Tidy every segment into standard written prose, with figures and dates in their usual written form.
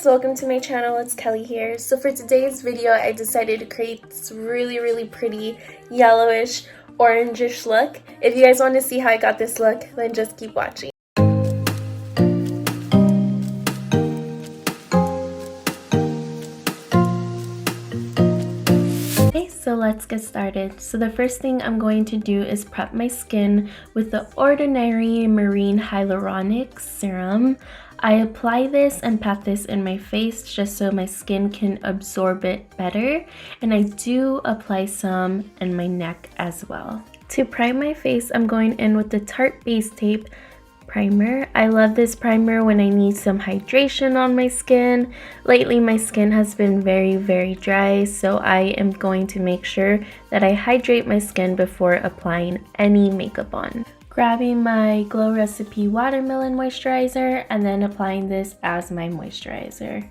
guys, welcome to my channel. It's Kelly here. So for today's video, I decided to create this really pretty yellowish orangish look. If you guys want to see how I got this look, then just keep watching. Okay, so let's get started. So the first thing I'm going to do is prep my skin with the Ordinary Marine Hyaluronic Serum. I apply this and pat this in my face just so my skin can absorb it better, and I do apply some in my neck as well. To prime my face, I'm going in with the Tarte Base Tape Primer. I love this primer when I need some hydration on my skin. Lately my skin has been very dry, so I am going to make sure that I hydrate my skin before applying any makeup on. Grabbing my Glow Recipe Watermelon Moisturizer and then applying this as my moisturizer.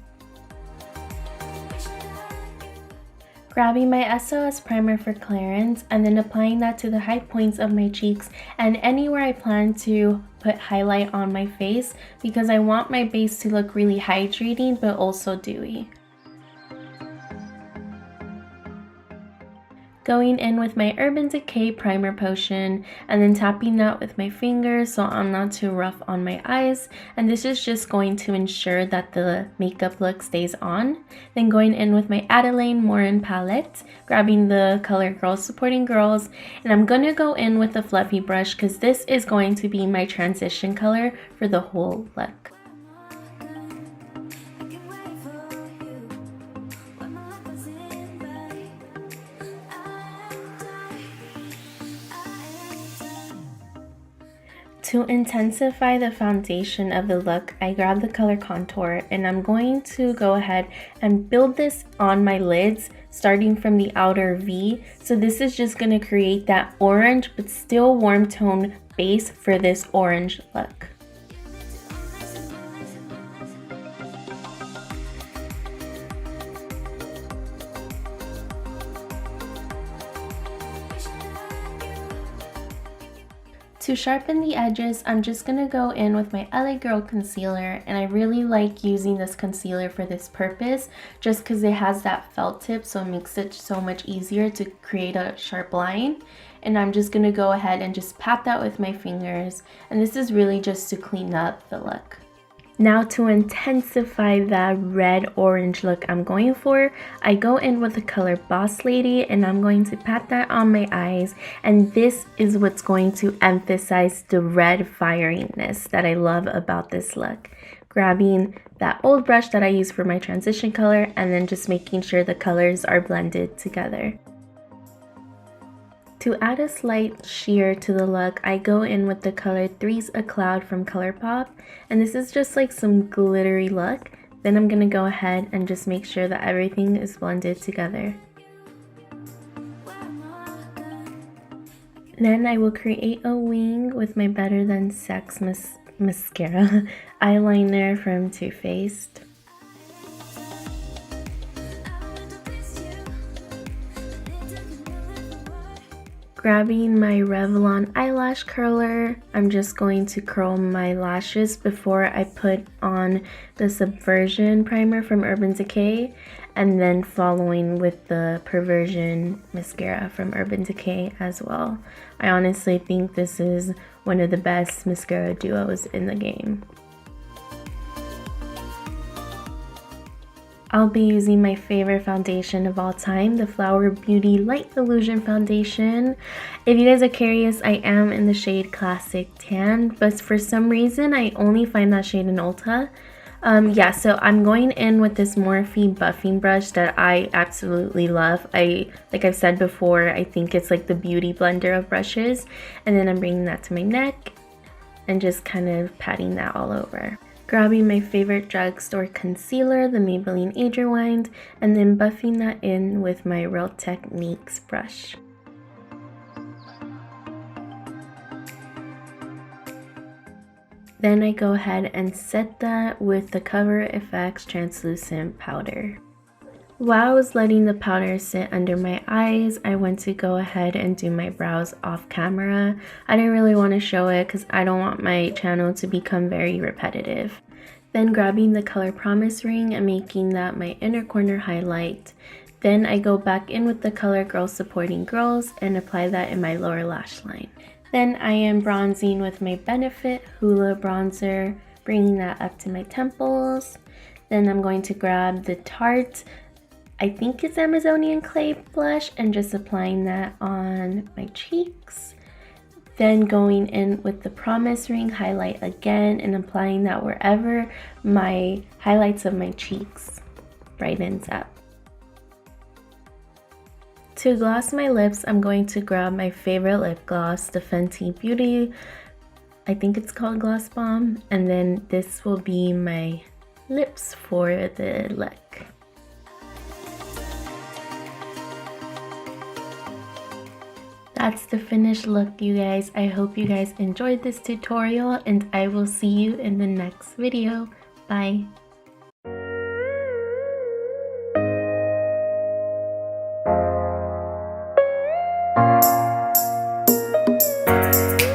Grabbing my SOS Primer for clearance and then applying that to the high points of my cheeks and anywhere I plan to put highlight on my face, because I want my base to look really hydrating but also dewy. Going in with my Urban Decay Primer Potion and then tapping that with my fingers so I'm not too rough on my eyes, and this is just going to ensure that the makeup look stays on. Then going in with my Adeline Morin palette, grabbing the color Girls Supporting Girls, and I'm going to go in with a fluffy brush because this is going to be my transition color for the whole look. To intensify the foundation of the look, I grab the color Contour and I'm going to go ahead and build this on my lids starting from the outer V. So this is just going to create that orange but still warm tone base for this orange look. To sharpen the edges, I'm just going to go in with my LA Girl concealer, and I really like using this concealer for this purpose just because it has that felt tip, so it makes it so much easier to create a sharp line. And I'm just going to go ahead and just pat that with my fingers, and this is really just to clean up the look. Now to intensify that red-orange look I'm going for, I go in with the color Boss Lady and I'm going to pat that on my eyes, and this is what's going to emphasize the red fieriness that I love about this look. Grabbing that old brush that I use for my transition color and then just making sure the colors are blended together. To add a slight sheer to the look, I go in with the color Three's a Cloud from Colorpop, and this is just like some glittery look. Then I'm going to go ahead and just make sure that everything is blended together. Then I will create a wing with my Better Than Sex mascara eyeliner from Too Faced. Grabbing my Revlon eyelash curler, I'm just going to curl my lashes before I put on the Subversion Primer from Urban Decay, and then following with the Perversion Mascara from Urban Decay as well. I honestly think this is one of the best mascara duos in the game. I'll be using my favorite foundation of all time, the Flower Beauty Light Illusion Foundation. If you guys are curious, I am in the shade Classic Tan, but for some reason I only find that shade in Ulta. So I'm going in with this Morphe buffing brush that I absolutely love. Like I've said before, I think it's like the beauty blender of brushes. And then I'm bringing that to my neck and just kind of patting that all over. Grabbing my favorite drugstore concealer, the Maybelline Age Rewind, and then buffing that in with my Real Techniques brush. Then I go ahead and set that with the Cover FX Translucent Powder. While I was letting the powder sit under my eyes, I went to go ahead and do my brows off camera. I didn't really want to show it because I don't want my channel to become very repetitive. Then grabbing the color Promise ring and making that my inner corner highlight. Then I go back in with the color Girls Supporting Girls and apply that in my lower lash line. Then I am bronzing with my Benefit Hoola bronzer, bringing that up to my temples. Then I'm going to grab the Tarte, I think it's Amazonian Clay blush, and just applying that on my cheeks. Then going in with the Promise ring highlight again and applying that wherever my highlights of my cheeks brightens up. To gloss my lips, I'm going to grab my favorite lip gloss, the Fenty Beauty, I think it's called Gloss Bomb, and then this will be my lips for the look. That's the finished look, you guys. I hope you guys enjoyed this tutorial, and I will see you in the next video. Bye.